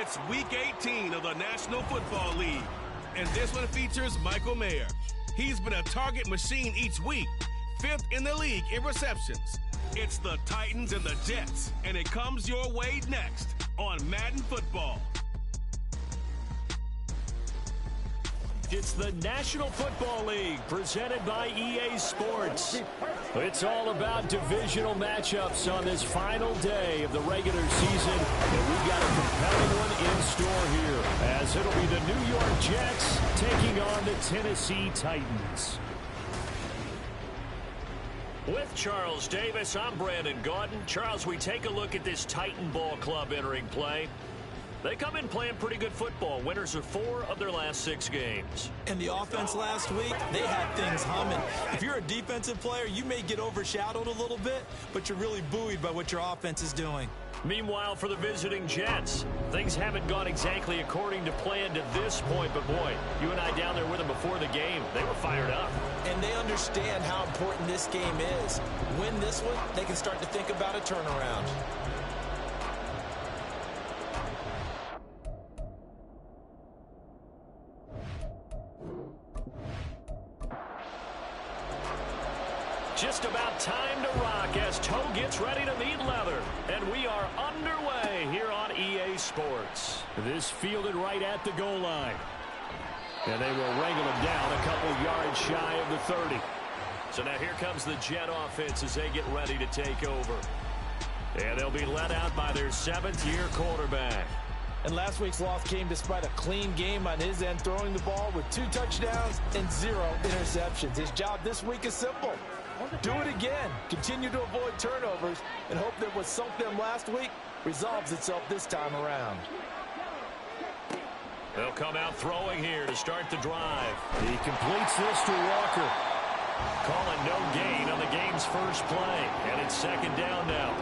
It's Week 18 of the National Football League, and this one features Michael Mayer. He's been a target machine each week, 5th in the league in receptions. It's the Titans and the Jets, and it comes your way next on Madden Football. It's the National Football League presented by EA Sports. It's all about divisional matchups on this final day of the regular season, and we've got a compelling one in store here, as it'll be the New York Jets taking on the Tennessee Titans. With Charles Davis, I'm Brandon Gaudin. Charles, we take a look at this Titan ball club entering play. They come in playing pretty good football. Winners of 4 of their last 6 games. And the offense last week, they had things humming. If you're a defensive player, you may get overshadowed a little bit, but you're really buoyed by what your offense is doing. Meanwhile, for the visiting Jets, things haven't gone exactly according to plan to this point. But, boy, you and I down there with them before the game, they were fired up. And they understand how important this game is. Win this one, they can start to think about a turnaround. Just about time to rock as Toe gets ready to meet leather. And we are underway here on EA Sports. This fielded right at the goal line. And they will wrangle him down a couple yards shy of the 30. So now here comes the Jet offense as they get ready to take over. And they'll be led out by their 7th-year quarterback. And last week's loss came despite a clean game on his end, throwing the ball with 2 touchdowns and 0 interceptions. His job this week is simple. Do it again. Continue to avoid turnovers and hope that what sunk them last week resolves itself this time around. They'll come out throwing here to start the drive. He completes this to Walker. Calling no gain on the game's first play. And it's 2nd down now.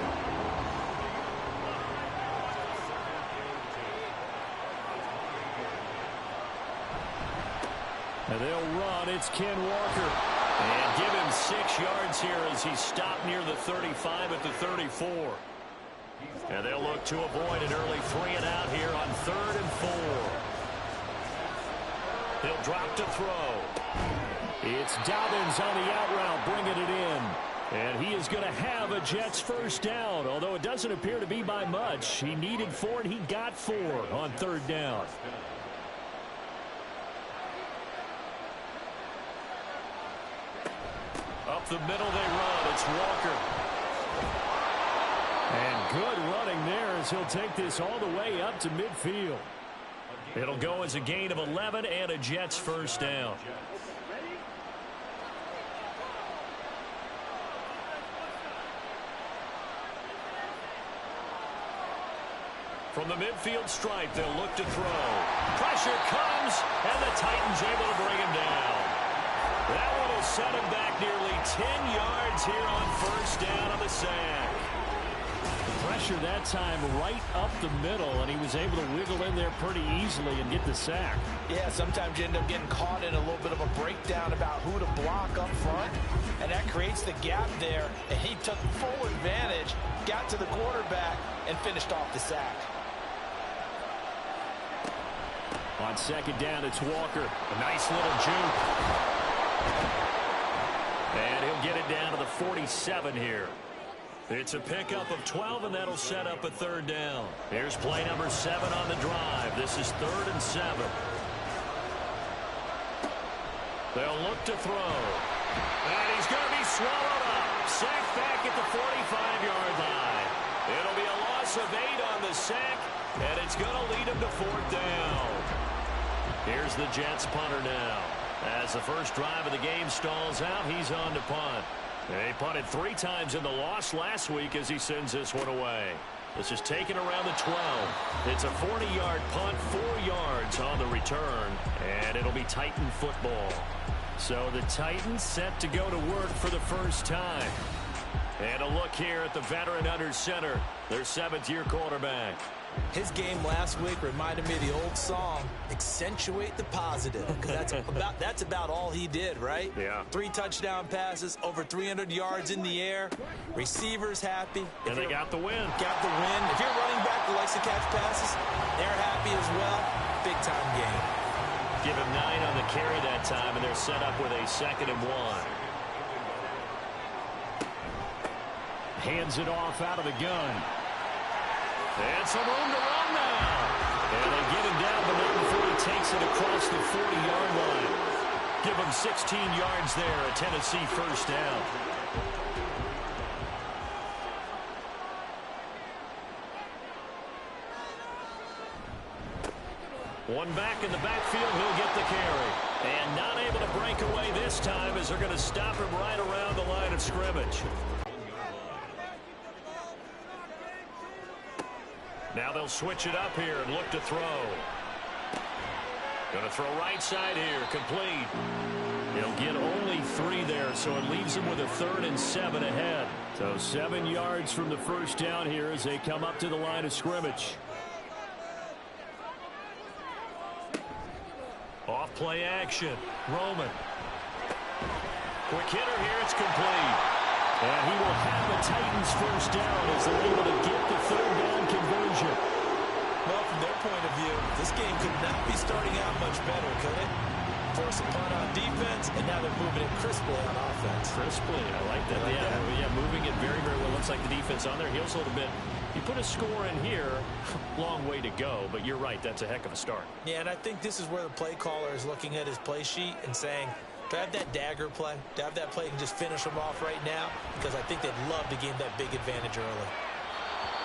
And they'll run. It's Ken Walker. And give him 6 yards here as he stopped near the 35 at the 34. And they'll look to avoid an early 3-and-out here on 3rd and 4. He'll drop to throw. It's Dobbins on the out route, bringing it in. And he is going to have a Jets first down, although it doesn't appear to be by much. He needed 4, and he got 4 on 3rd down. Up the middle they run. It's Walker. And good running there as he'll take this all the way up to midfield. It'll go as a gain of 11 and a Jets first down. From the midfield stripe, they'll look to throw. Pressure comes, and the Titans able to bring him down. That one will set him back nearly 10 yards here on 1st down on the sack. Pressure that time right up the middle, and he was able to wiggle in there pretty easily and get the sack. Yeah, sometimes you end up getting caught in a little bit of a breakdown about who to block up front, and that creates the gap there, and he took full advantage, got to the quarterback, and finished off the sack. On 2nd down, it's Walker. A nice little juke. And he'll get it down to the 47 here. It's a pickup of 12, and that'll set up a 3rd down. Here's play number 7 on the drive. This is 3rd and 7. They'll look to throw. And he's going to be swallowed up. Sacked back at the 45-yard line. It'll be a loss of 8 on the sack, and it's going to lead him to 4th down. Here's the Jets punter now. As the first drive of the game stalls out, he's on to punt. He punted 3 times in the loss last week as he sends this one away. This is taken around the 12. It's a 40-yard punt, 4 yards on the return, and it'll be Titan football. So the Titans set to go to work for the first time. And a look here at the veteran under center, their 7th-year quarterback. His game last week reminded me of the old song, accentuate the positive, because that's about all he did, right? Yeah. 3 touchdown passes, over 300 yards in the air, receivers happy. And they got the win. Got the win. If you're running back that likes to catch passes, they're happy as well. Big-time game. Give him 9 on the carry that time, and they're set up with a 2nd and 1. Hands it off out of the gun. And some room to run now. And they get him down, but not before he takes it across the 40-yard line. Give him 16 yards there, a Tennessee first down. One back in the backfield, he'll get the carry. And not able to break away this time as they're going to stop him right around the line of scrimmage. Now they'll switch it up here and look to throw. Going to throw right side here, complete. He'll get only 3 there, so it leaves him with a 3rd and 7 ahead. So 7 yards from the first down here as they come up to the line of scrimmage. Off play action. Roman. Quick hitter here. It's complete. And he will have the Titans first down as they're able to get the 3rd down conversion. Well, from their point of view, this game could not be starting out much better, could it? Force a punt on defense, and now they're moving it crisply on offense. Crisply. I like that. Yeah, moving it very, very well. Looks like the defense on their heels a little bit. You put a score in here, long way to go, but you're right, that's a heck of a start. Yeah, and I think this is where the play caller is looking at his play sheet and saying, do I have that dagger play? Do I have that play and just finish them off right now? Because I think they'd love to gain that big advantage early.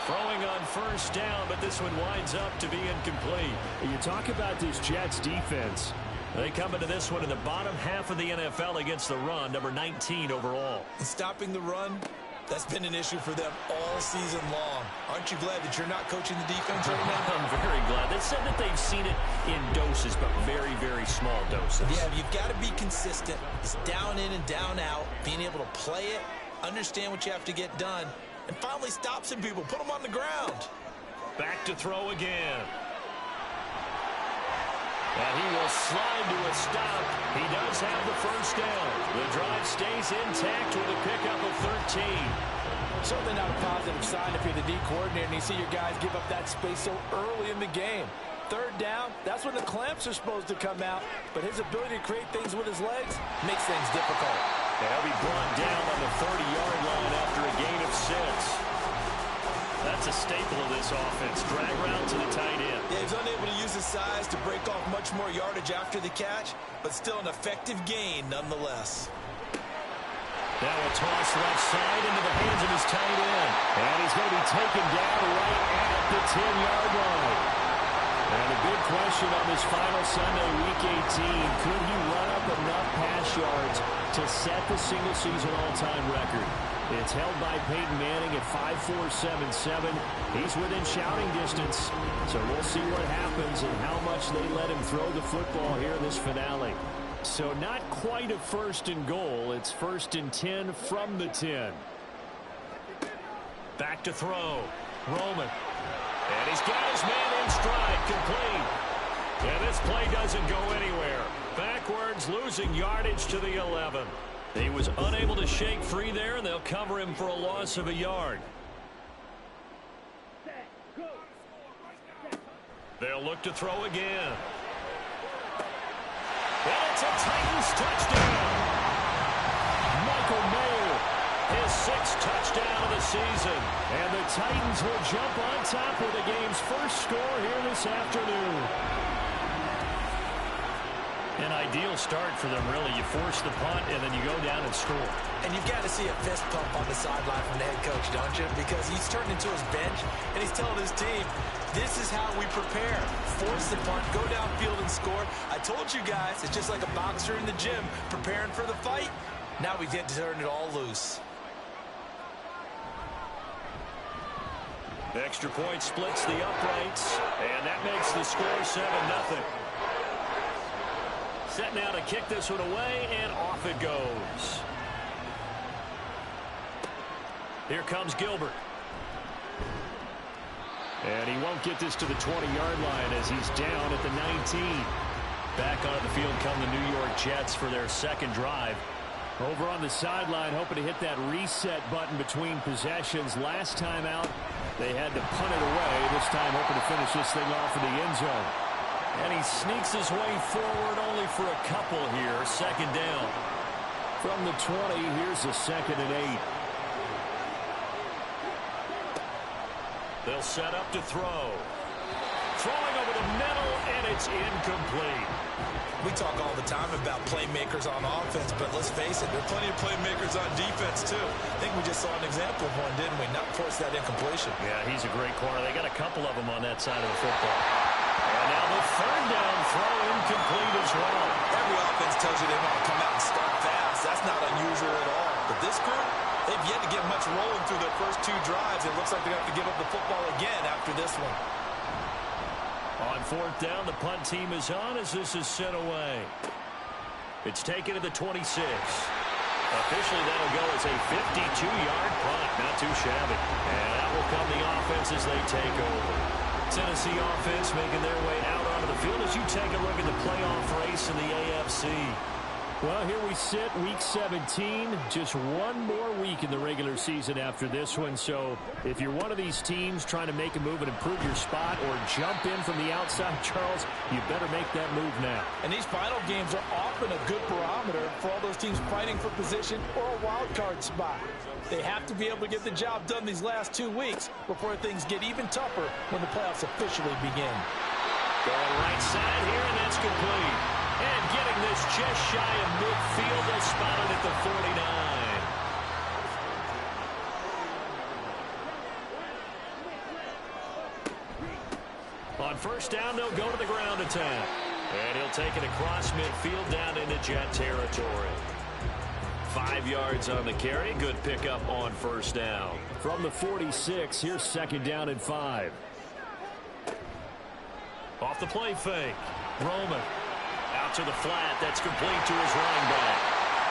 Throwing on first down, but this one winds up to be incomplete. You talk about this Jets defense. They come into this one in the bottom half of the NFL against the run, number 19 overall. And stopping the run, that's been an issue for them all season long. Aren't you glad that you're not coaching the defense right now? I'm very glad. They said that they've seen it in doses, but very, very small doses. Yeah, you've got to be consistent. It's down in and down out, being able to play it, understand what you have to get done, and finally stop some people, put them on the ground. Back to throw again. And he will slide to a stop. He does have the first down. The drive stays intact with a pickup of 13. Certainly not a positive sign if you're the D coordinator and you see your guys give up that space so early in the game. 3rd down, that's when the clamps are supposed to come out. But his ability to create things with his legs makes things difficult. And he'll be brought down on the 30-yard line after a gain of 6. That's a staple of this offense. Drag route to the tight end. Yeah, he's unable to use his size to break off much more yardage after the catch, but still an effective gain nonetheless. Now a toss left side into the hands of his tight end. And he's going to be taken down right at the 10-yard line. And the big question on this final Sunday, Week 18, could he run up enough pass yards to set the single-season all-time record? It's held by Peyton Manning at 5.477. He's within shouting distance. So we'll see what happens and how much they let him throw the football here in this finale. So not quite a 1st and goal. It's 1st and 10 from the 10. Back to throw. Roman. And he's got his man in stride, complete. And this play doesn't go anywhere. Backwards, losing yardage to the 11. He was unable to shake free there, and they'll cover him for a loss of a yard. They'll look to throw again. And it's a Titans touchdown. Michael Mayer, his 6th touchdown of the season. And the Titans will jump on top with the game's first score here this afternoon. An ideal start for them, really. You force the punt, and then you go down and score. And you've got to see a fist pump on the sideline from the head coach, don't you? Because he's turned into his bench, and he's telling his team, this is how we prepare. Force the punt, go downfield and score. I told you guys, it's just like a boxer in the gym preparing for the fight. Now we get to turn it all loose. The extra point splits the uprights, and that makes the score 7-0. Set now to kick this one away, and off it goes. Here comes Gilbert. And he won't get this to the 20-yard line as he's down at the 19. Back onto the field come the New York Jets for their second drive. Over on the sideline, hoping to hit that reset button between possessions. Last time out, they had to punt it away. This time hoping to finish this thing off in the end zone. And he sneaks his way forward only for a couple here. Second down. From the 20, here's a 2nd and 8. They'll set up to throw. Throwing over the middle, and it's incomplete. We talk all the time about playmakers on offense, but let's face it, there are plenty of playmakers on defense, too. I think we just saw an example of one, didn't we? Not force that incompletion. Yeah, he's a great corner. They got a couple of them on that side of the football. And now the third down throw incomplete as well. Every offense tells you they want to come out and start fast. That's not unusual at all. But this group, they've yet to get much rolling through their first 2 drives. It looks like they're going to have to give up the football again after this one. On 4th down, the punt team is on as this is sent away. It's taken to the 26. Officially, that'll go as a 52-yard punt. Not too shabby. And that will come the offense as they take over. Tennessee offense making their way out onto the field as you take a look at the playoff race in the AFC. Well, here we sit, Week 17. Just one more week in the regular season after this one. So if you're one of these teams trying to make a move and improve your spot or jump in from the outside, Charles, you better make that move now. And these final games are often a good barometer for all those teams fighting for position or a wild card spot. They have to be able to get the job done these last 2 weeks before things get even tougher when the playoffs officially begin. Going right side here, and that's complete. And getting this just shy of midfield, they'll spot it at the 49. On 1st down, they'll go to the ground attack. And he'll take it across midfield down into Jet territory. 5 yards on the carry. Good pickup on 1st down. From the 46, here's 2nd down and 5. Off the play fake. Roman. Out to the flat. That's complete to his running back.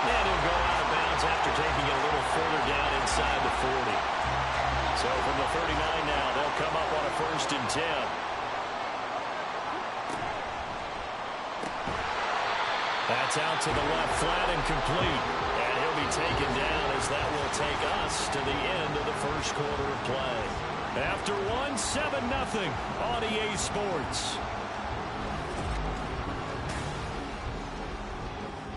And he'll go out of bounds after taking it a little further down inside the 40. So from the 39 now, they'll come up on a 1st and 10. That's out to the left flat and complete. And he'll be taken down as that will take us to the end of the 1st quarter of play. After 7-0 on EA Sports.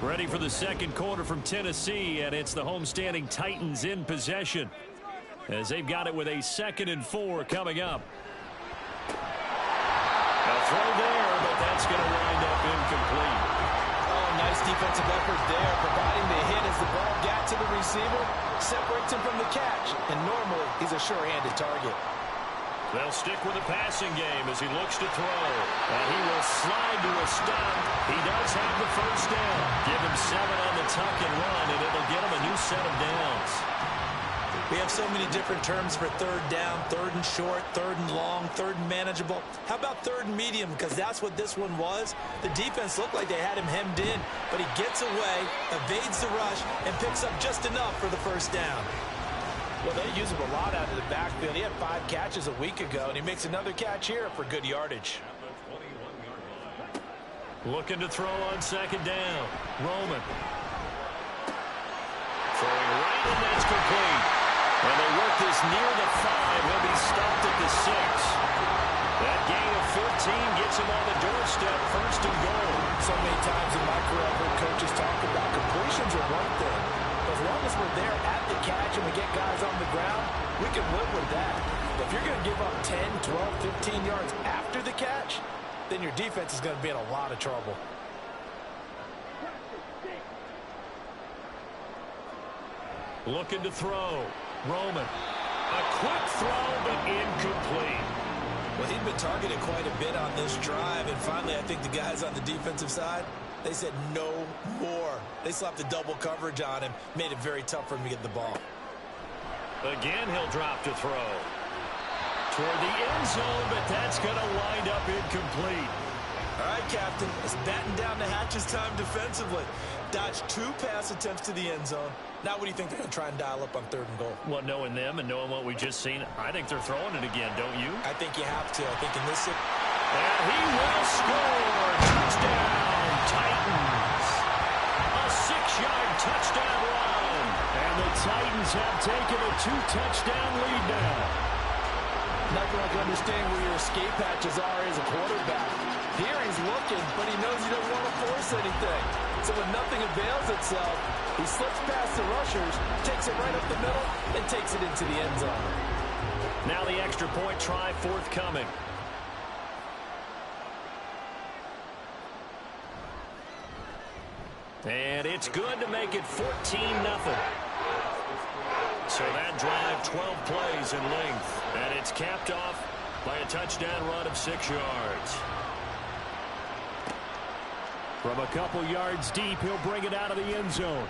Ready for the 2nd quarter from Tennessee, and it's the homestanding Titans in possession as they've got it with a 2nd and 4 coming up. A throw there, but that's going to wind up incomplete. Oh, nice defensive effort there, providing the hit as the ball got to the receiver, separates him from the catch, and normally he's a sure-handed target. They'll stick with the passing game as he looks to throw. And he will slide to a stop. He does have the 1st down. Give him 7 on the tuck and run, and it'll get him a new set of downs. We have so many different terms for 3rd down, 3rd and short, 3rd and long, 3rd and manageable. How about 3rd and medium? Because that's what this one was. The defense looked like they had him hemmed in, but he gets away, evades the rush, and picks up just enough for the 1st down. Well, they use him a lot out of the backfield. He had 5 catches a week ago, and he makes another catch here for good yardage. Looking to throw on 2nd down. Roman. Throwing right, and that's complete. And they work this near the 5. He'll be stopped at the 6. That gain of 14 gets him on the doorstep, 1st and goal. So many times in my career, I've heard coaches talk about completions are one thing. As long as we're there at the catch and we get guys on the ground, we can live with that. But if you're going to give up 10, 12, 15 yards after the catch, then your defense is going to be in a lot of trouble. Looking to throw. Roman. A quick throw, but incomplete. Well, he'd been targeted quite a bit on this drive, and finally I think the guys on the defensive side, they said no more. They slapped the double coverage on him, made it very tough for him to get the ball. Again, he'll drop to throw. Toward the end zone, but that's going to wind up incomplete. All right, Captain, it's batten down the hatches time defensively. Dodged 2 pass attempts to the end zone, Now what do you think they're going to try and dial up on 3rd and goal? Well, knowing them and knowing what we've just seen, I think they're throwing it again, don't you? I think you have to. I think in this... And he will score. Touchdown, Titans. A 6-yard touchdown run. And the Titans have taken a 2-touchdown lead now. Nothing like understanding where your escape hatches are as a quarterback. Here he's looking, but he knows he doesn't want to force anything. So when nothing avails itself, he slips past the rushers, takes it right up the middle, and takes it into the end zone. Now the extra point try forthcoming. And it's good to make it 14-0. So that drive, 12 plays in length. And it's capped off by a touchdown run of 6 yards. From a couple yards deep, he'll bring it out of the end zone.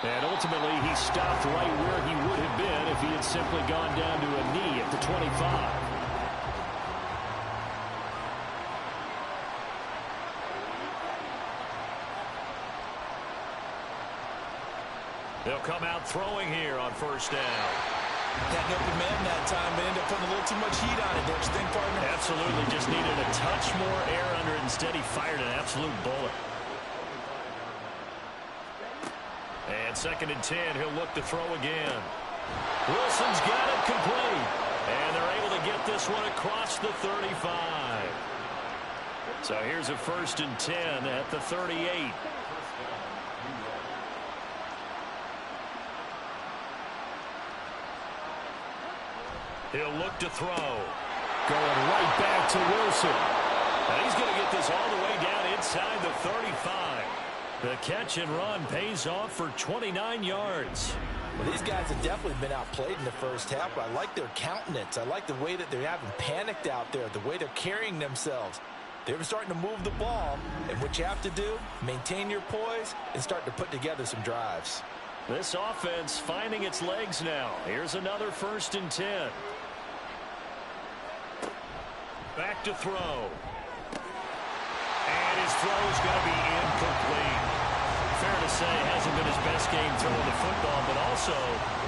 And ultimately, he stopped right where he would have been if he had simply gone down to a knee at the 25. They'll come out throwing here on 1st down. Had an open man that time, but ended up putting a little too much heat on it, don't you think, partner? Absolutely. Just needed a touch more air under it. Instead, he fired an absolute bullet. And 2nd and 10, he'll look to throw again. Wilson's got it complete. And they're able to get this one across the 35. So here's a 1st and 10 at the 38. He'll look to throw. Going right back to Wilson. And he's going to get this all the way down inside the 35. The catch and run pays off for 29 yards. Well, these guys have definitely been outplayed in the first half, but I like their countenance. I like the way that they haven't panicked out there, the way they're carrying themselves. They're starting to move the ball, and what you have to do, maintain your poise and start to put together some drives. This offense finding its legs now. Here's another 1st and 10. Back to throw. And his throw's going to be incomplete. Fair to say, hasn't been his best game throwing the football, but also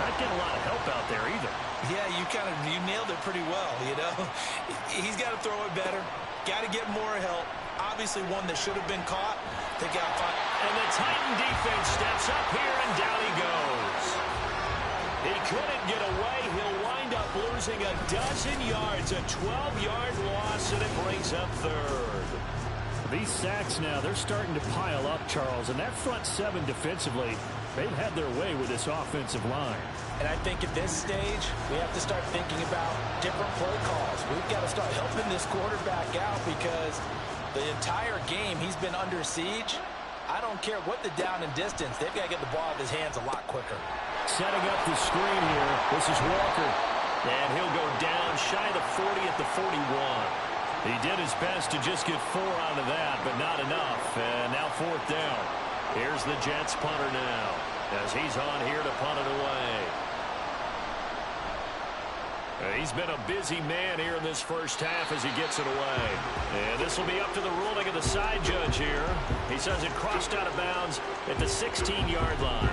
not getting a lot of help out there either. Yeah, you nailed it pretty well, you know. He's got to throw it better. Got to get more help. Obviously one that should have been caught. They got caught. And the Titan defense steps up here, and down he goes. He couldn't get away. He'll wind up losing a dozen yards, a 12-yard loss, and it brings up 3rd. These sacks now, they're starting to pile up, Charles, and that front 7 defensively, they've had their way with this offensive line. And I think at this stage, we have to start thinking about different play calls. We've got to start helping this quarterback out because the entire game he's been under siege. I don't care what the down and distance, they've got to get the ball out of his hands a lot quicker. Setting up the screen here, this is Walker. And he'll go down shy of the 40 at the 41. He did his best to just get 4 out of that, but not enough. And now 4th down. Here's the Jets punter now as he's on here to punt it away. He's been a busy man here in this first half as he gets it away. And this will be up to the ruling of the side judge here. He says it crossed out of bounds at the 16-yard line.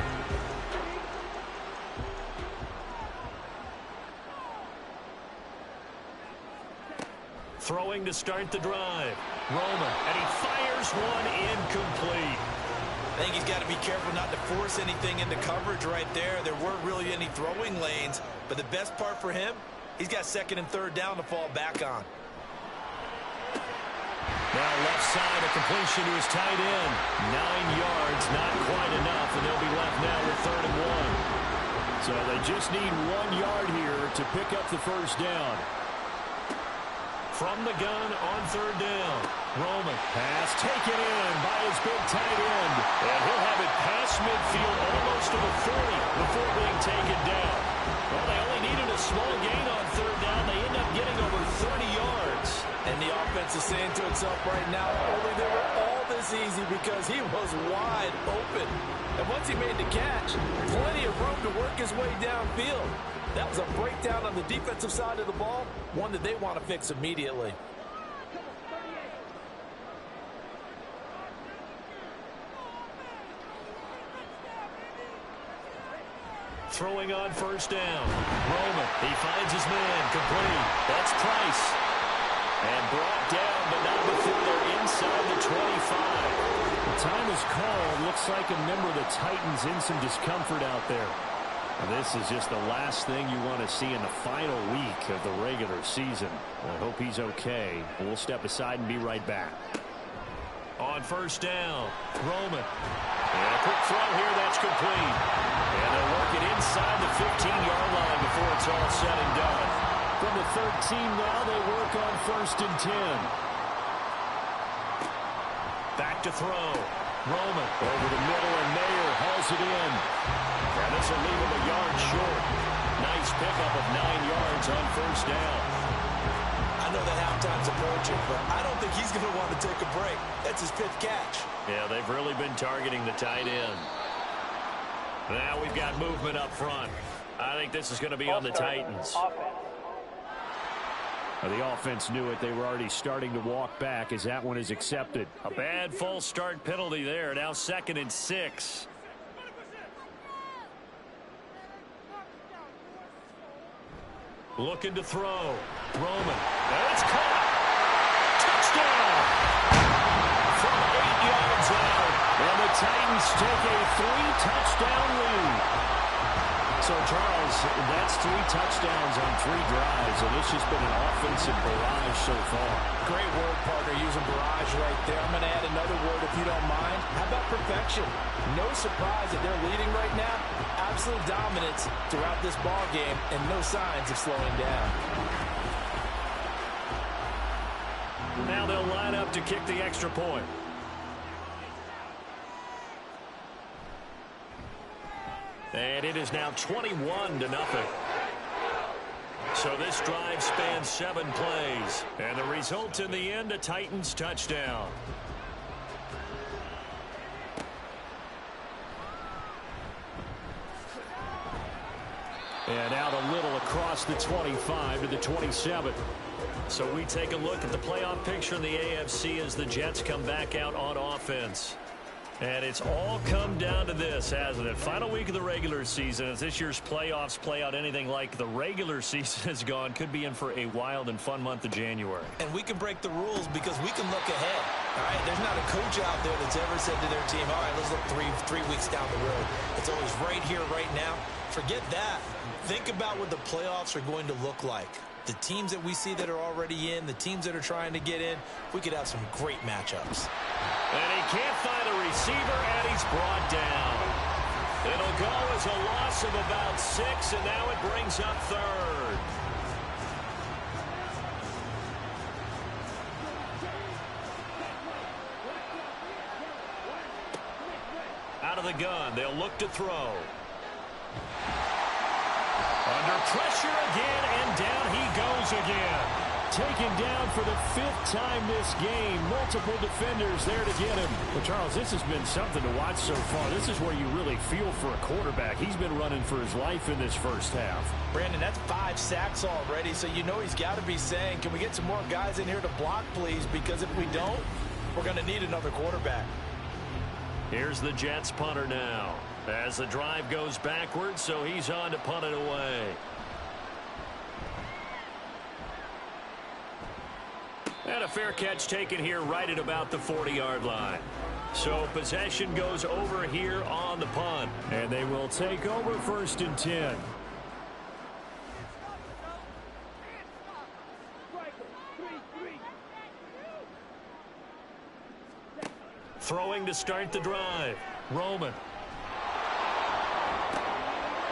Throwing to start the drive. Roman, and he fires one incomplete. I think he's got to be careful not to force anything into coverage right there. There weren't really any throwing lanes, but the best part for him, he's got 2nd and 3rd down to fall back on. Now left side, a completion to his tight end. 9 yards, not quite enough, and they'll be left now with 3rd and 1. So they just need 1 yard here to pick up the 1st down. From the gun on 3rd down. Roman. Pass taken in by his big tight end. And he'll have it past midfield almost to the 40 before being taken down. Well, they only needed a small gain on 3rd down. They end up getting over 30 yards. And the offense is saying to itself right now, only they were all this easy because he was wide open. And once he made the catch, plenty of room to work his way downfield. That was a breakdown on the defensive side of the ball, one that they want to fix immediately. throwing on first down. Roman, he finds his man, complete. That's Price. And brought down, but not before they're inside the 25. The time is called. Looks like a member of the Titans in some discomfort out there. And this is just the last thing you want to see in the final week of the regular season. I hope he's okay. We'll step aside and be right back. On first down, Roman. And a quick throw here, that's complete. And they'll work it inside the 15-yard line before it's all said and done. From the 13 now, they work on first and 10. Back to throw. Roman over the middle, and Mayer hauls it in. And this will leave him a yard short. Nice pickup of 9 yards on first down. I know that halftime's approaching, but I don't think he's going to want to take a break. That's his fifth catch. Yeah, they've really been targeting the tight end. Now we've got movement up front. I think this is going to be on the Titans. The offense knew it. They were already starting to walk back as that one is accepted. A bad false start penalty there. Now 2nd and 6. Looking to throw. Roman. That's caught. Touchdown. From 8 yards out. And the Titans take a 3-touchdown lead. So, Charles, that's 3 touchdowns on 3 drives, and it's just been an offensive barrage so far. Great word, partner, using barrage right there. I'm going to add another word if you don't mind. How about perfection? No surprise that they're leading right now. Absolute dominance throughout this ball game, and no signs of slowing down. Now they'll line up to kick the extra point. And it is now 21-0. So this drive spans 7 plays. And the result in the end, a Titans touchdown. And out a little across the 25 to the 27. So we take a look at the playoff picture in the AFC as the Jets come back out on offense. And it's all come down to this, hasn't it? Final week of the regular season. As this year's playoffs play out anything like the regular season has gone, could be in for a wild and fun month of January. And we can break the rules because we can look ahead. All right, there's not a coach out there that's ever said to their team, all right, let's look three weeks down the road. It's always right here, right now. Forget that. Think about what the playoffs are going to look like. The teams that we see that are already in, the teams that are trying to get in, we could have some great matchups. And he can't find a receiver, and he's brought down. It'll go as a loss of about 6, and now it brings up 3rd. Out of the gun, they'll look to throw. Under pressure again, and down he goes again. Taken down for the 5th time this game. Multiple defenders there to get him. Well, Charles, this has been something to watch so far. This is where you really feel for a quarterback. He's been running for his life in this first half. Brandon, that's 5 sacks already, so you know he's got to be saying, can we get some more guys in here to block, please? Because if we don't, we're going to need another quarterback. Here's the Jets punter now. As the drive goes backwards, so he's on to punt it away. And a fair catch taken here right at about the 40-yard line. So possession goes over here on the punt. And they will take over 1st and 10. Throwing to start the drive. Roman.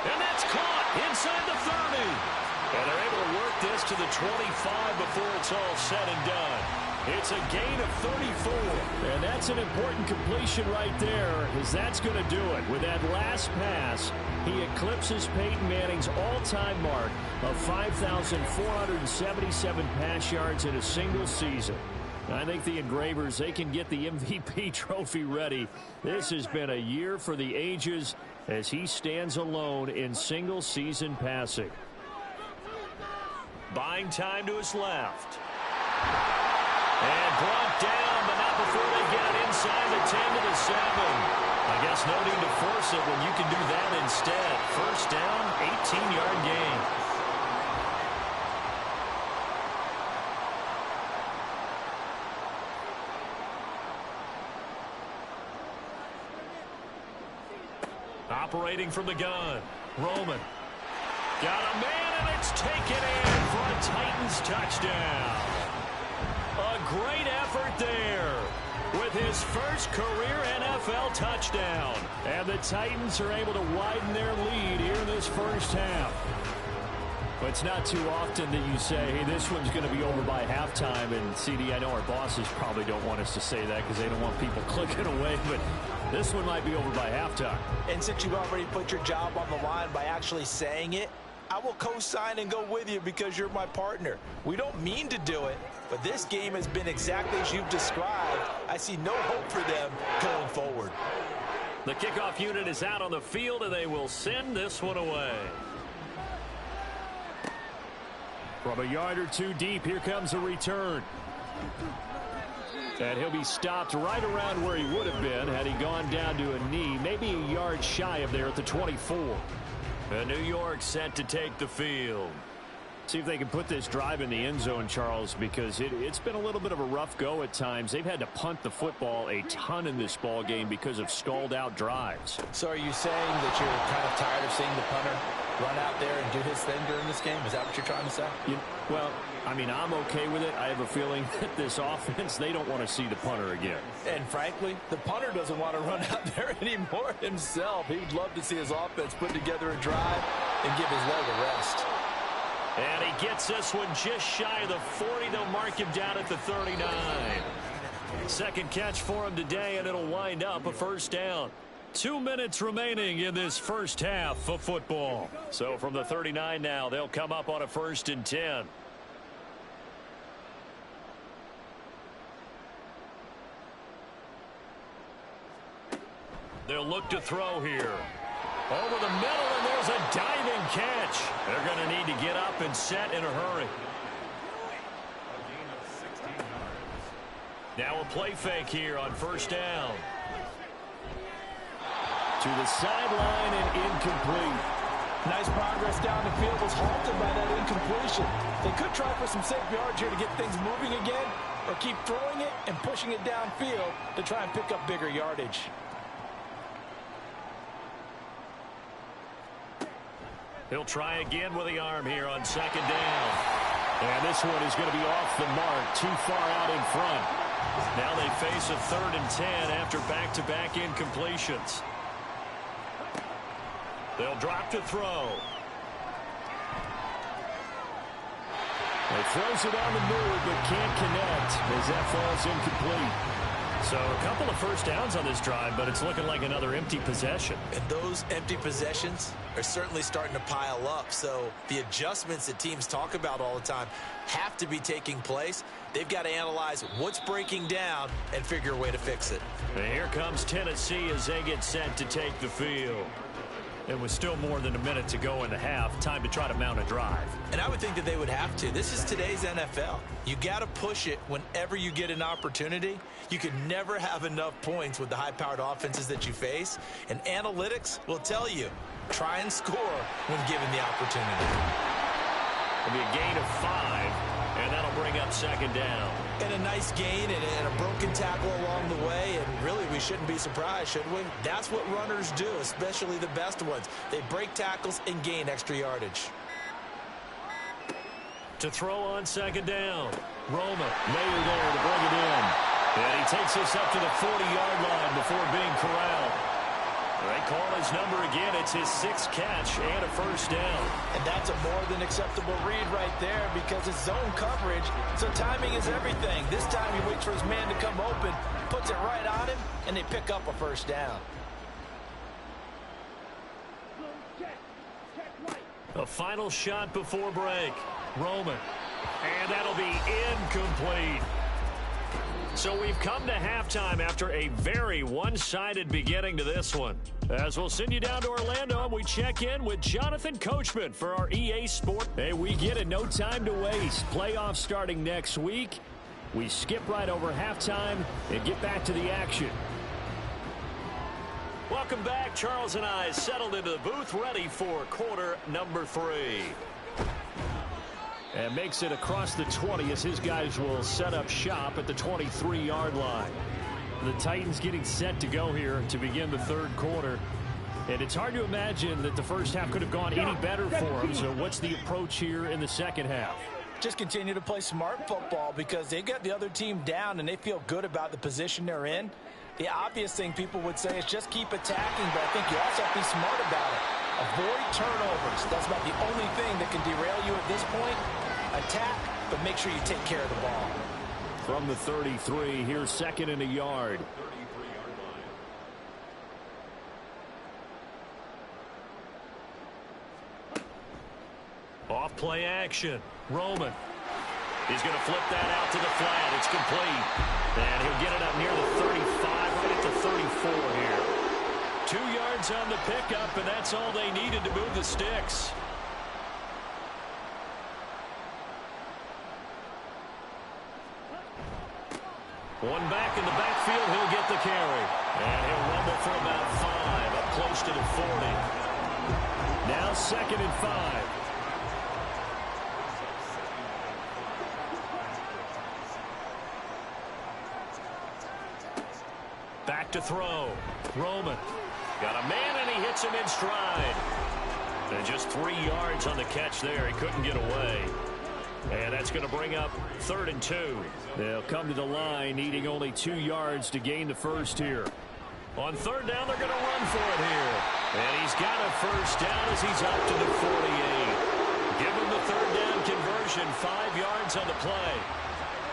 And that's caught inside the 30. And they're able to work this to the 25 before it's all said and done. It's a gain of 34. And that's an important completion right there, as that's going to do it. With that last pass, he eclipses Peyton Manning's all-time mark of 5,477 pass yards in a single season. I think the Engravers, they can get the MVP trophy ready. This has been a year for the ages as he stands alone in single-season passing. Buying time to his left. And brought down, but not before they get it inside the 10 to the 7. guess no need to force it when you can do that instead. First down, 18-yard gain. Operating from the gun, Roman. Got a man, and it's taken in for a Titans touchdown. A great effort there with his first career NFL touchdown. And the Titans are able to widen their lead here in this first half. But it's not too often that you say, hey, this one's going to be over by halftime. And, CD, I know our bosses probably don't want us to say that because they don't want people clicking away. But this one might be over by halftime. And since you've already put your job on the line by actually saying it, I will co-sign and go with you because you're my partner. We don't mean to do it, but this game has been exactly as you've described. I see no hope for them going forward. The kickoff unit is out on the field, and they will send this one away. From a yard or two deep, here comes a return. And he'll be stopped right around where he would have been had he gone down to a knee, maybe a yard shy of there at the 24. And New York set to take the field. See if they can put this drive in the end zone, Charles, because it's been a little bit of a rough go at times. They've had to punt the football a ton in this ball game because of stalled-out drives. So are you saying that you're kind of tired of seeing the punter run out there and do his thing during this game? Is that what you're trying to say? Well, I mean, I'm okay with it. I have a feeling that this offense, they don't want to see the punter again. And frankly, the punter doesn't want to run out there anymore himself. He would love to see his offense put together a drive and give his leg a rest. And he gets this one just shy of the 40. They'll mark him down at the 39. Second catch for him today, and it'll wind up a first down. 2 minutes remaining in this first half of football. So from the 39 now, they'll come up on a 1st and 10. They'll look to throw here. Over the middle, and there's a diving catch. They're going to need to get up and set in a hurry. Now a play fake here on first down. To the sideline and incomplete. Nice progress down the field, was halted by that incompletion. They could try for some safe yards here to get things moving again, or keep throwing it and pushing it downfield to try and pick up bigger yardage. He'll try again with the arm here on second down. And this one is going to be off the mark, too far out in front. Now they face a 3rd and 10 after back-to-back incompletions. They'll drop to throw. He throws it on the move, but can't connect as that falls incomplete. So a couple of first downs on this drive, but it's looking like another empty possession. And those empty possessions are certainly starting to pile up. So the adjustments that teams talk about all the time have to be taking place. They've got to analyze what's breaking down and figure a way to fix it. And here comes Tennessee as they get set to take the field. It was still more than a minute to go in the half. Time to try to mount a drive. And I would think that they would have to. This is today's NFL. You got to push it whenever you get an opportunity. You can never have enough points with the high-powered offenses that you face. And analytics will tell you, try and score when given the opportunity. It'll be a gain of 5, and that'll bring up second down. And a nice gain and a broken tackle along the way, and really we shouldn't be surprised, should we? That's what runners do, especially the best ones. They break tackles and gain extra yardage. To throw on second down. Roma, Mayer there to bring it in. And he takes this up to the 40-yard line before being corralled. They call his number again. It's his 6th catch and a first down. And that's a more than acceptable read right there because it's zone coverage, so timing is everything. This time he waits for his man to come open, puts it right on him, and they pick up a first down. A final shot before break. Roman. And that'll be incomplete. So we've come to halftime after a very one-sided beginning to this one. As we'll send you down to Orlando, and we check in with Jonathan Coachman for our EA Sport. Hey, we get it. No time to waste. Playoffs starting next week. We skip right over halftime and get back to the action. Welcome back. Charles and I settled into the booth, ready for quarter number 3. And makes it across the 20 as his guys will set up shop at the 23-yard line. The Titans getting set to go here to begin the third quarter. And it's hard to imagine that the first half could have gone any better for them. So what's the approach here in the second half? Just continue to play smart football because they got the other team down and they feel good about the position they're in. The obvious thing people would say is just keep attacking, but I think you also have to be smart about it. Avoid turnovers. That's about the only thing that can derail you at this point. Attack, but make sure you take care of the ball. From the 33, here's 2nd and a yard. Off play action. Roman. He's going to flip that out to the flat. It's complete. And he'll get it up near the 35, right at the 34 here. 2 yards on the pickup, and that's all they needed to move the sticks. One back in the backfield, he'll get the carry. And he'll rumble for about 5, up close to the 40. Now 2nd and 5. Back to throw. Roman. Got a man, and he hits him in stride. And just 3 yards on the catch there. He couldn't get away. And that's going to bring up 3rd and 2. They'll come to the line, needing only 2 yards to gain the first here. On 3rd down, they're going to run for it here. And he's got a first down as he's up to the 48. Give him the 3rd down conversion, 5 yards on the play.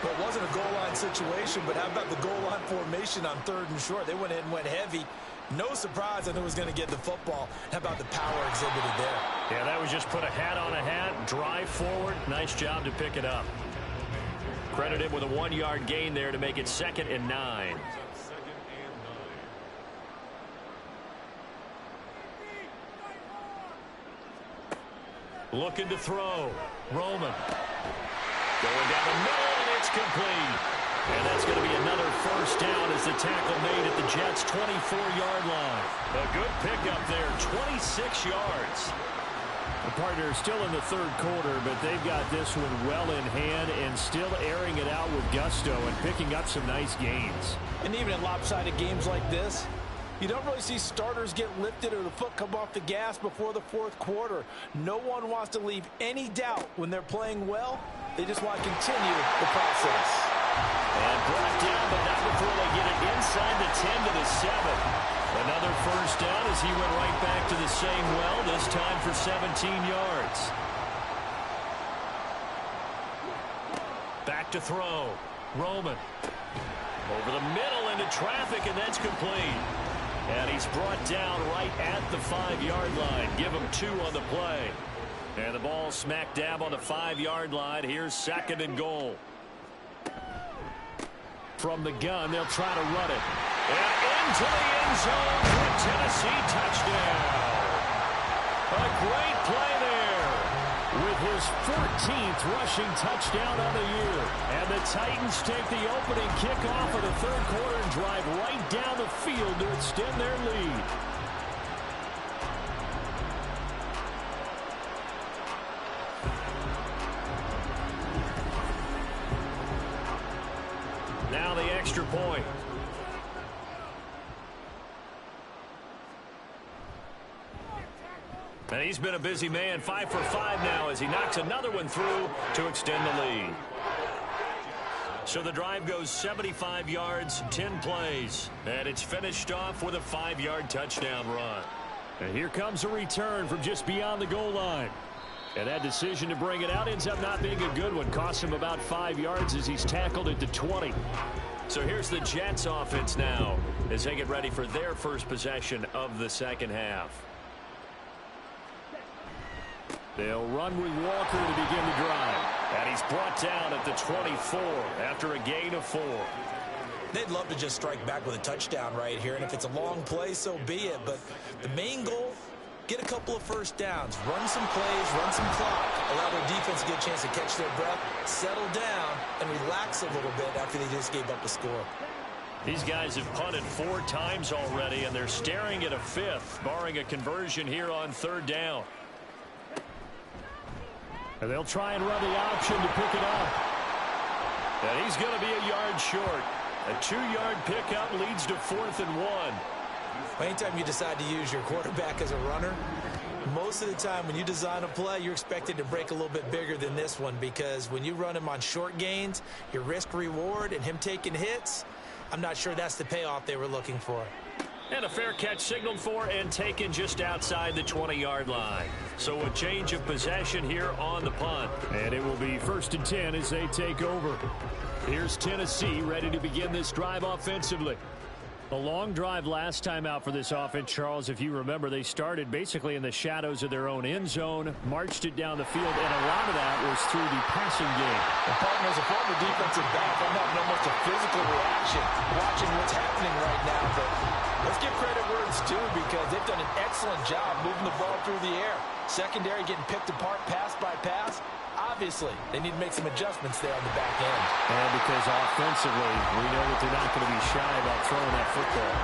Well, it wasn't a goal line situation, but how about the goal line formation on 3rd and short? They went ahead and went heavy. No surprise I knew was going to get the football. How about the power exhibited there? Yeah, that was just put a hat on a hat, drive forward. Nice job to pick it up. Credit him with a 1-yard gain there to make it 2nd and 9. Looking to throw. Roman. Going down the middle, and it's complete. And that's going to be another first down as the tackle made at the Jets' 24-yard line. A good pickup there, 26 yards. The partner is still in the third quarter, but they've got this one well in hand and still airing it out with gusto and picking up some nice gains. And even in lopsided games like this, you don't really see starters get lifted or the foot come off the gas before the fourth quarter. No one wants to leave any doubt when they're playing well. They just want to continue the process. And brought down, but not before they get it inside the 10 to the 7. Another first down as he went right back to the same well, this time for 17 yards. Back to throw. Roman. Over the middle into traffic, and that's complete. And he's brought down right at the 5-yard line. Give him 2 on the play. And the ball smack dab on the 5-yard line. Here's 2nd and goal. From the gun, they'll try to run it. And into the end zone for a Tennessee touchdown. A great play there. With his 14th rushing touchdown on the year. And the Titans take the opening kickoff of the third quarter and drive right down the field to extend their lead. Now the extra point. And he's been a busy man, 5 for 5 now as he knocks another one through to extend the lead. So the drive goes 75 yards, 10 plays, and it's finished off with a 5-yard touchdown run. And here comes a return from just beyond the goal line. And that decision to bring it out ends up not being a good one. Costs him about 5 yards as he's tackled at the 20. So here's the Jets offense now as they get ready for their first possession of the second half. They'll run with Walker to begin the drive. And he's brought down at the 24 after a gain of 4. They'd love to just strike back with a touchdown right here, and if it's a long play, so be it. But the main goal, get a couple of first downs, run some plays, run some clock, allow their defense to get a chance to catch their breath, settle down, and relax a little bit after they just gave up a score. These guys have punted 4 times already, and they're staring at a 5th, barring a conversion here on 3rd down. And they'll try and run the option to pick it up. And he's going to be a yard short. A 2-yard pickup leads to 4th and 1. Anytime you decide to use your quarterback as a runner, most of the time when you design a play, you're expected to break a little bit bigger than this one, because when you run him on short gains, your risk-reward and him taking hits, I'm not sure that's the payoff they were looking for. And a fair catch signaled for and taken just outside the 20-yard line. So a change of possession here on the punt. And it will be 1st and 10 as they take over. Here's Tennessee ready to begin this drive offensively. A long drive last time out for this offense, Charles. If you remember, they started basically in the shadows of their own end zone, marched it down the field, and a lot of that was through the passing game. And partner, as a former defensive back, I'm having almost a physical reaction watching what's happening right now. But let's give credit where it's due, because they've done an excellent job moving the ball through the air. Secondary getting picked apart pass by pass. Obviously, they need to make some adjustments there on the back end. And because offensively, we know that they're not going to be shy about throwing that football.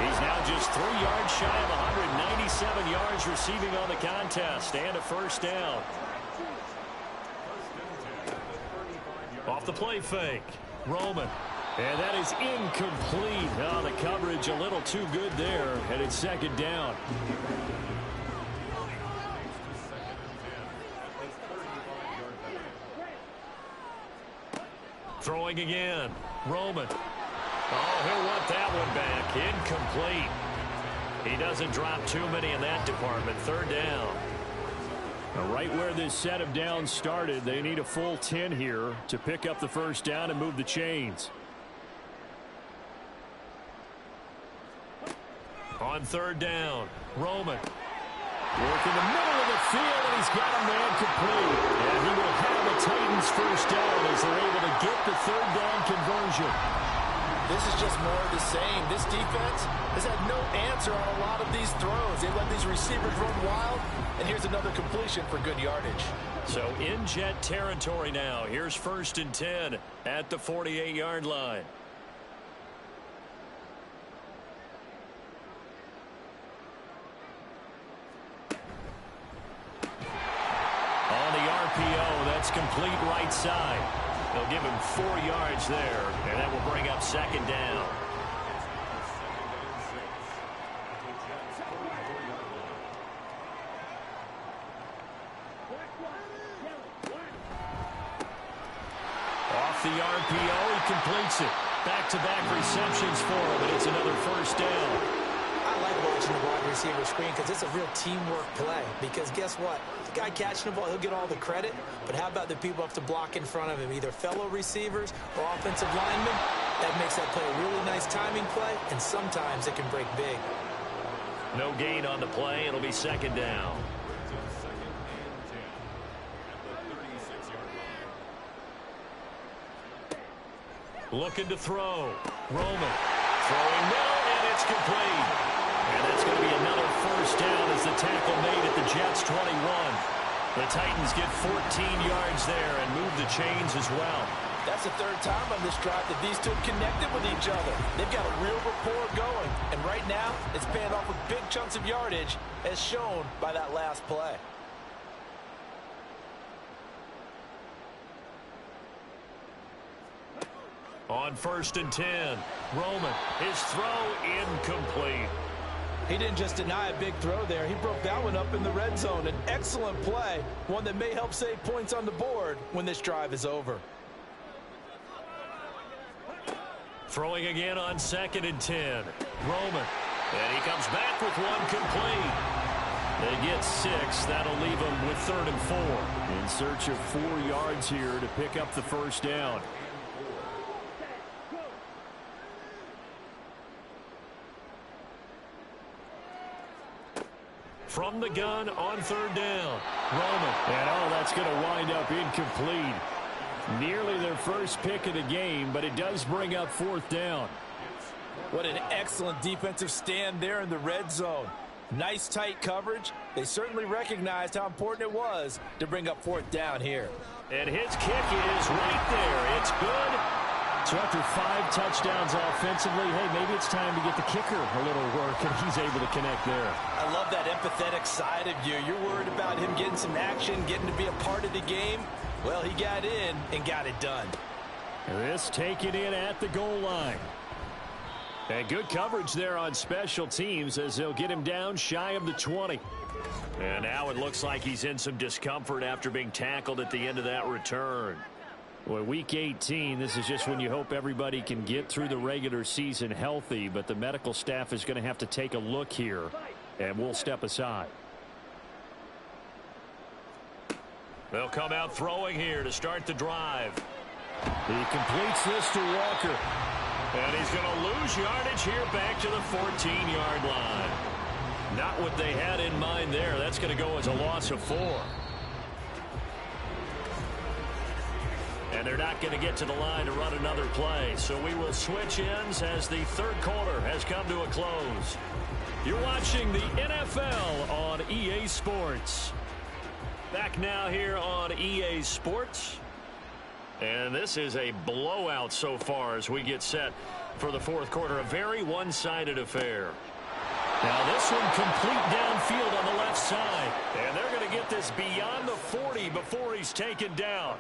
He's now just 3 yards shy of 197 yards receiving on the contest, and a 1st down. Off the play fake, Roman. And that is incomplete. Oh, the coverage a little too good there, and it's 2nd down. Throwing again. Roman. Oh, he'll want that one back. Incomplete. He doesn't drop too many in that department. 3rd down. Now, right where this set of downs started, they need a full 10 here to pick up the 1st down and move the chains. On 3rd down, Roman. Work in the middle of the field, and he's got a man complete. And he will have the Titans 1st down as they're able to get the 3rd down conversion. This is just more of the same. This defense has had no answer on a lot of these throws. They let these receivers run wild, and here's another completion for good yardage. So in jet territory now. Here's 1st and 10 at the 48-yard line. On the RPO, that's complete right side. They'll give him 4 yards there, and that will bring up 2nd down. Off the RPO, he completes it. Back-to-back receptions for him, and it's another 1st down. I like watching the wide receiver screen because it's a real teamwork play. Because guess what? The guy catching the ball, he'll get all the credit. But how about the people who have to block in front of him, either fellow receivers or offensive linemen? That makes that play a really nice timing play, and sometimes it can break big. No gain on the play. It'll be 2nd down. Looking to throw. Roman. Throwing middle, and it's complete. And that's going to be another 1st down as the tackle made at the Jets' 21. The Titans get 14 yards there and move the chains as well. That's the 3rd time on this drive that these two have connected with each other. They've got a real rapport going. And right now, it's paying off with big chunks of yardage, as shown by that last play. On 1st and 10, Roman. His throw incomplete. He didn't just deny a big throw there. He broke that one up in the red zone. An excellent play, one that may help save points on the board when this drive is over. Throwing again on 2nd and 10, Roman. And he comes back with one complete. They get 6. That'll leave them with 3rd and 4. In search of 4 yards here to pick up the 1st down. From the gun on 3rd down, Roman. And oh, that's going to wind up incomplete. Nearly their first pick of the game, but it does bring up 4th down. What an excellent defensive stand there in the red zone. Nice tight coverage. They certainly recognized how important it was to bring up 4th down here. And his kick is right there. It's good. So after 5 touchdowns offensively, hey, maybe it's time to get the kicker a little work, and he's able to connect there. I love that empathetic side of you. You're worried about him getting some action, getting to be a part of the game. Well, he got in and got it done. This taken in at the goal line. And good coverage there on special teams as they'll get him down shy of the 20. And now it looks like he's in some discomfort after being tackled at the end of that return. Well, week 18, this is just when you hope everybody can get through the regular season healthy, but the medical staff is going to have to take a look here, and we'll step aside. They'll come out throwing here to start the drive. He completes this to Walker. And he's going to lose yardage here back to the 14-yard line. Not what they had in mind there. That's going to go as a loss of 4. And they're not going to get to the line to run another play. So we will switch ends as the third quarter has come to a close. You're watching the NFL on EA Sports. Back now here on EA Sports. And this is a blowout so far as we get set for the fourth quarter. A very one-sided affair. Now this one complete downfield on the left side. And they're going to get this beyond the 40 before he's taken down.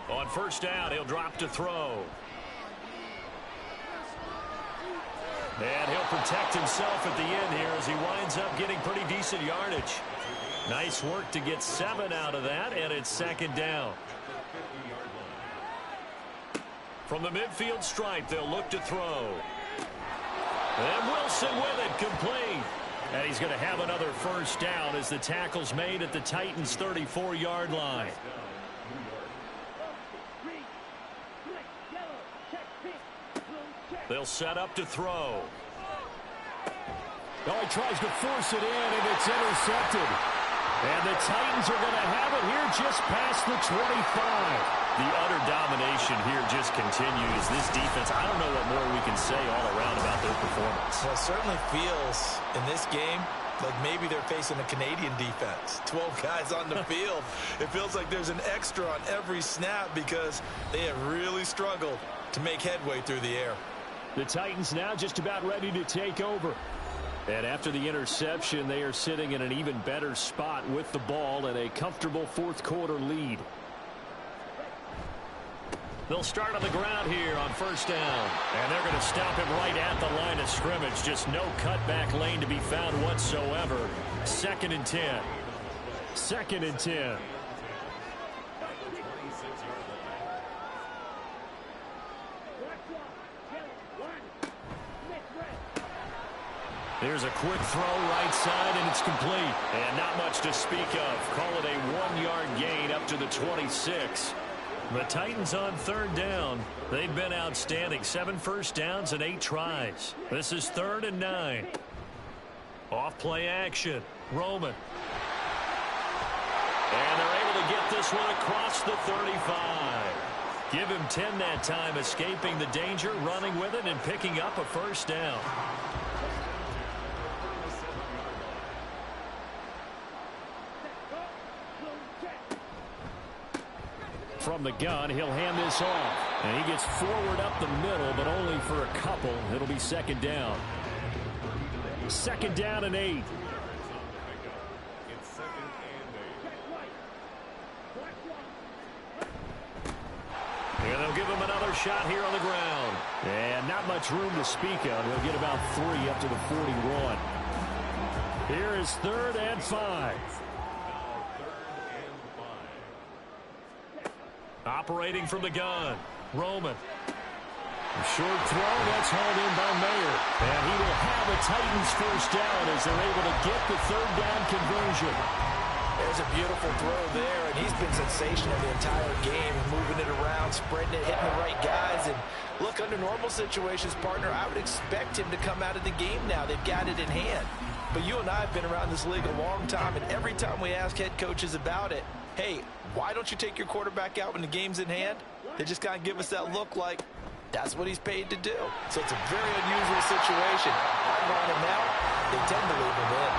On first down, he'll drop to throw. And he'll protect himself at the end here as he winds up getting pretty decent yardage. Nice work to get 7 out of that, and it's second down. From the midfield stripe, they'll look to throw. And Wilson with it, complete. And he's going to have another first down as the tackle's made at the Titans' 34-yard line. They'll set up to throw. Oh, he tries to force it in, and it's intercepted. And the Titans are going to have it here just past the 25. The utter domination here just continues. This defense, I don't know what more we can say all around about their performance. Well, it certainly feels in this game like maybe they're facing a Canadian defense. 12 guys on the field. It feels like there's an extra on every snap because they have really struggled to make headway through the air. The Titans now just about ready to take over. And after the interception, they are sitting in an even better spot with the ball and a comfortable fourth quarter lead. They'll start on the ground here on first down. And they're going to stop him right at the line of scrimmage. Just no cutback lane to be found whatsoever. 2nd and 10. 2nd and 10. Here's a quick throw right side, and it's complete. And not much to speak of. Call it a 1-yard gain up to the 26. The Titans on third down. They've been outstanding. 7 first downs and 8 tries. This is 3rd and 9. Off play action. Roman. And they're able to get this one across the 35. Give him 10 that time, escaping the danger, running with it, and picking up a first down. From the gun, he'll hand this off. And he gets forward up the middle, but only for a couple. It'll be second down. 2nd down and 8. And they'll give him another shot here on the ground. And not much room to speak of. He'll get about 3 up to the 41. Here is 3rd and 5. Operating from the gun. Roman. A short throw. That's hauled in by Mayer. And he will have a Titans first down as they're able to get the 3rd down conversion. There's a beautiful throw there, and he's been sensational the entire game, moving it around, spreading it, hitting the right guys. And look, under normal situations, partner, I would expect him to come out of the game now. They've got it in hand. But you and I have been around this league a long time, and every time we ask head coaches about it, hey, why don't you take your quarterback out when the game's in hand? They just kind of give us that look like that's what he's paid to do. So it's a very unusual situation. I'd run him out. They tend to leave him in.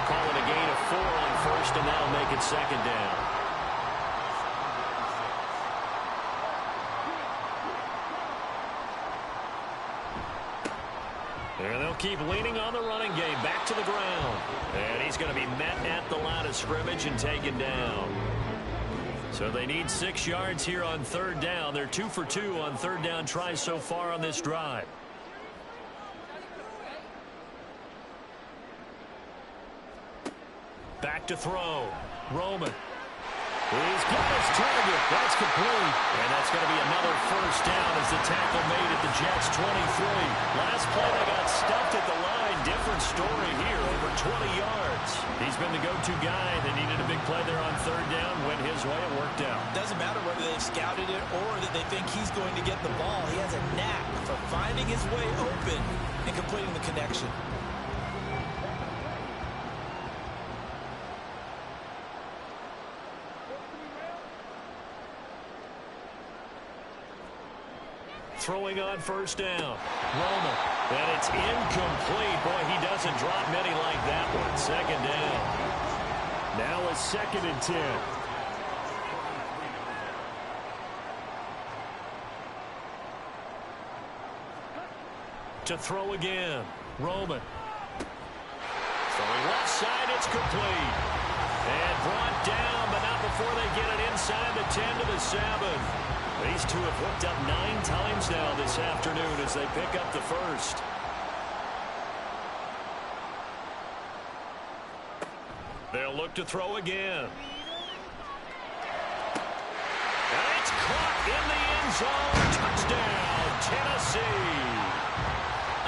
Calling a gain of on first, and that'll make it second down. And they'll keep leaning on the running game. Back to the ground. And he's going to be met at the line of scrimmage and taken down. So they need 6 yards here on third down. They're 2 for 2 on third down tries so far on this drive. Back to throw. Roman. He's got his target. That's complete. And that's going to be another first down as the tackle made at the Jets' 23. Last play they got stuffed at the line. Different story here, over 20 yards. He's been the go-to guy. They needed a big play there on third down. Went his way. It worked out. Doesn't matter whether they've scouted it or that they think he's going to get the ball. He has a knack for finding his way open and completing the connection. Throwing on first down. Roman. And it's incomplete. Boy, he doesn't drop many like that one. Second down. Now a 2nd and 10. To throw again. Roman. Throwing left side. It's complete. And brought down, but not before they get it inside the 10 to the 7. These two have hooked up 9 times now this afternoon as they pick up the first. They'll look to throw again. And it's caught in the end zone. Touchdown, Tennessee.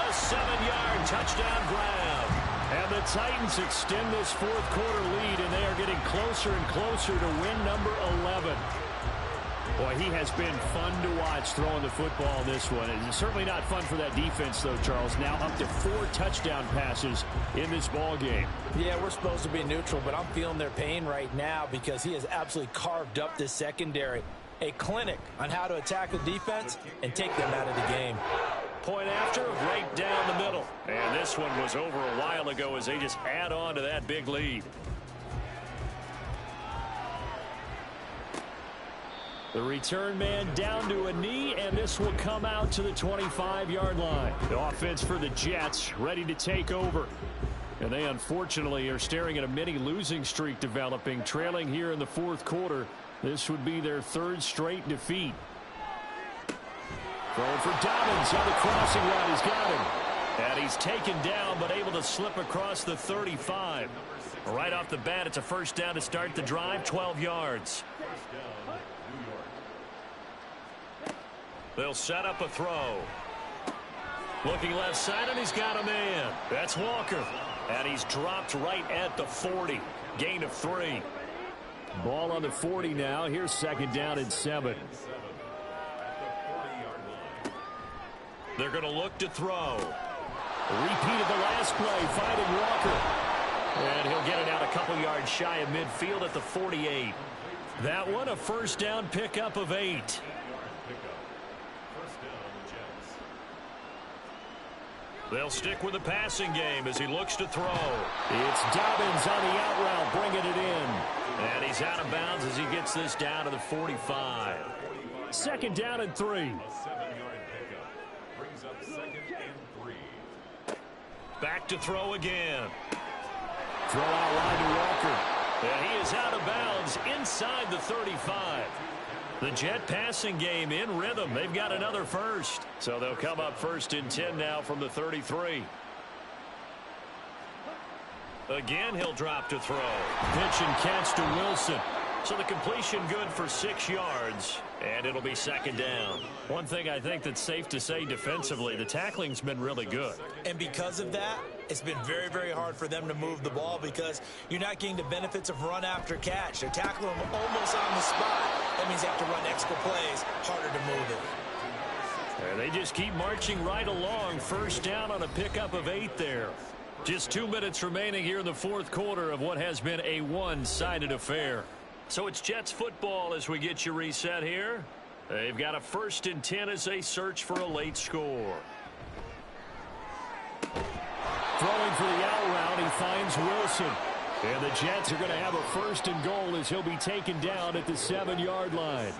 A 7-yard touchdown grab. And the Titans extend this fourth quarter lead, and they are getting closer and closer to win number 11. Boy, he has been fun to watch throwing the football in this one. It's certainly not fun for that defense, though, Charles. Now up to 4 touchdown passes in this ball game. Yeah, we're supposed to be neutral, but I'm feeling their pain right now because he has absolutely carved up this secondary. A clinic on how to attack the defense and take them out of the game. Point after, right down the middle. And this one was over a while ago as they just add on to that big lead. The return man down to a knee, and this will come out to the 25-yard line. The offense for the Jets ready to take over. And they unfortunately are staring at a mini losing streak developing, trailing here in the fourth quarter. This would be their 3rd straight defeat. Throwing for Dobbins on the crossing route. He's got him. And he's taken down but able to slip across the 35. Right off the bat, it's a first down to start the drive, 12 yards. They'll set up a throw. Looking left side, and he's got a man. That's Walker. And he's dropped right at the 40. Gain of 3. Ball on the 40 now. Here's 2nd down and 7. They're going to look to throw. Repeat of the last play, finding Walker. And he'll get it out a couple yards shy of midfield at the 48. That one a first down pickup of 8. They'll stick with the passing game as he looks to throw. It's Dobbins on the out route, bringing it in. And he's out of bounds as he gets this down to the 45. 2nd down and 3. Back to throw again. Throw out wide to Walker. And he is out of bounds inside the 35. The Jet passing game in rhythm. They've got another first. So they'll come up 1st and 10 now from the 33. Again, he'll drop to throw. Pitch and catch to Wilson. So the completion good for 6 yards. And it'll be 2nd down. One thing I think that's safe to say defensively, the tackling's been really good. And because of that, it's been very, very hard for them to move the ball because you're not getting the benefits of run after catch. They're tackling them almost on the spot. That means they have to run extra plays, harder to move it. And they just keep marching right along. First down on a pickup of 8 there. Just 2 minutes remaining here in the fourth quarter of what has been a one-sided affair. So it's Jets football as we get you reset here. They've got a 1st and 10 as they search for a late score. Throwing for the out route, he finds Wilson. And the Jets are going to have a 1st and goal as he'll be taken down at the 7-yard line.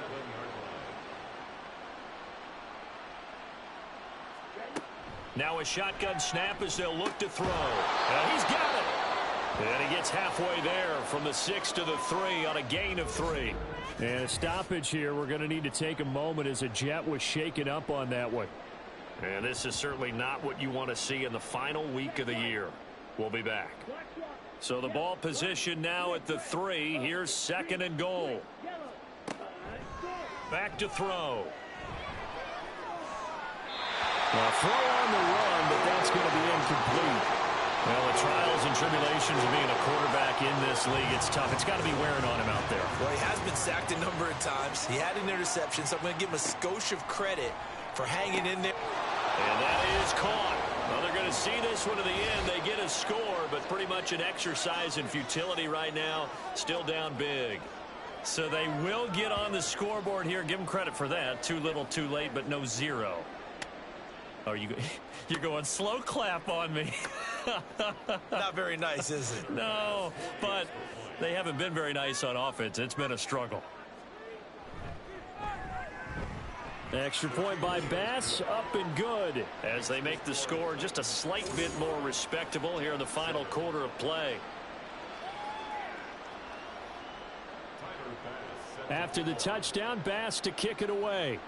Now a shotgun snap as they'll look to throw. And he's got it. And he gets halfway there from the 6 to the 3 on a gain of 3. And a stoppage here. We're going to need to take a moment as a Jet was shaken up on that one. And this is certainly not what you want to see in the final week of the year. We'll be back. So the ball position now at the 3. Here's 2nd and goal. Back to throw. Well, throw on the run, but that's going to be incomplete. Well, the trials and tribulations of being a quarterback in this league, it's tough. It's got to be wearing on him out there. Well, he has been sacked a number of times. He had an interception, so I'm going to give him a skosh of credit for hanging in there. And that is caught. Well, they're going to see this one to the end. They get a score, but pretty much an exercise in futility right now. Still down big. So they will get on the scoreboard here. Give them credit for that. Too little, too late, but no 0. Oh, you're going slow clap on me. Not very nice, is it? No, but they haven't been very nice on offense. It's been a struggle. Extra point by Bass, up and good. As they make the score just a slight bit more respectable here in the final quarter of play. After the touchdown, Bass to kick it away.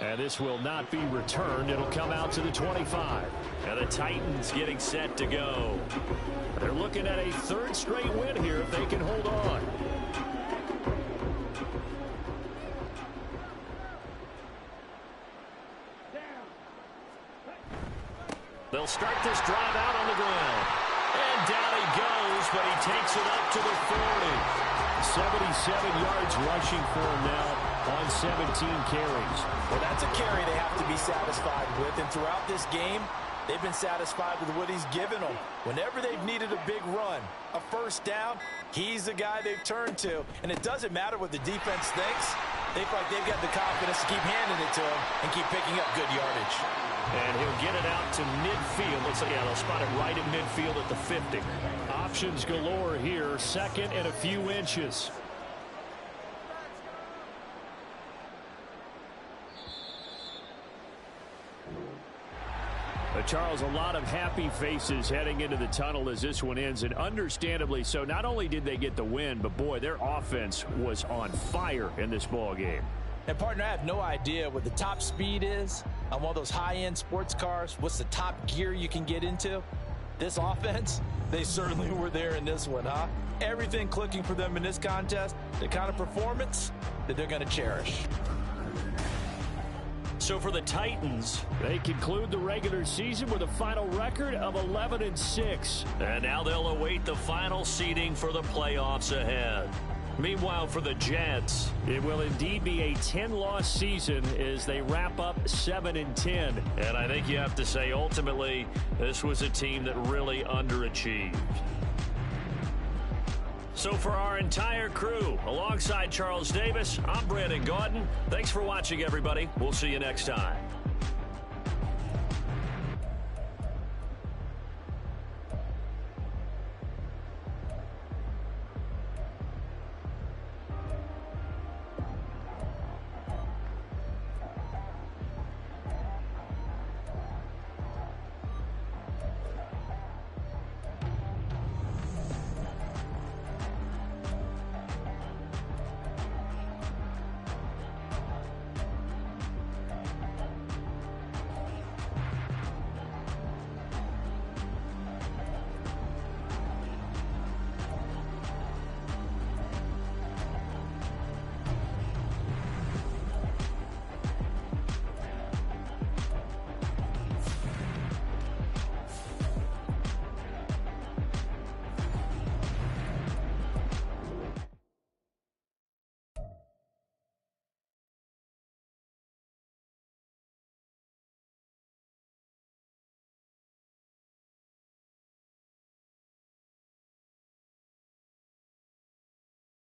And this will not be returned. It'll come out to the 25. And the Titans getting set to go. They're looking at a 3rd straight win here if they can hold on. They'll start this drive out on the ground. And down he goes, but he takes it up to the 40. 77 yards rushing for him now on 17 carries. Well, that's a carry they have to be satisfied with. And throughout this game, they've been satisfied with what he's given them. Whenever they've needed a big run, a 1st down, he's the guy they've turned to. And it doesn't matter what the defense thinks. They feel like they've got the confidence to keep handing it to him and keep picking up good yardage. And he'll get it out to midfield. Looks like, yeah, they'll spot it right at midfield at the 50. Options galore here. 2nd and a few inches. Charles, a lot of happy faces heading into the tunnel as this one ends, and understandably so. Not only did they get the win, but boy, their offense was on fire in this ball game. And partner, I have no idea what the top speed is on one of those high-end sports cars. What's the top gear you can get into? This offense, they certainly were there in this one, huh? Everything clicking for them in this contest, the kind of performance that they're going to cherish. So for the Titans, they conclude the regular season with a final record of 11-6. And now they'll await the final seeding for the playoffs ahead. Meanwhile, for the Jets, it will indeed be a 10-loss season as they wrap up 7-10. And I think you have to say, ultimately, this was a team that really underachieved. So for our entire crew, alongside Charles Davis, I'm Brandon Gaudin. Thanks for watching, everybody. We'll see you next time.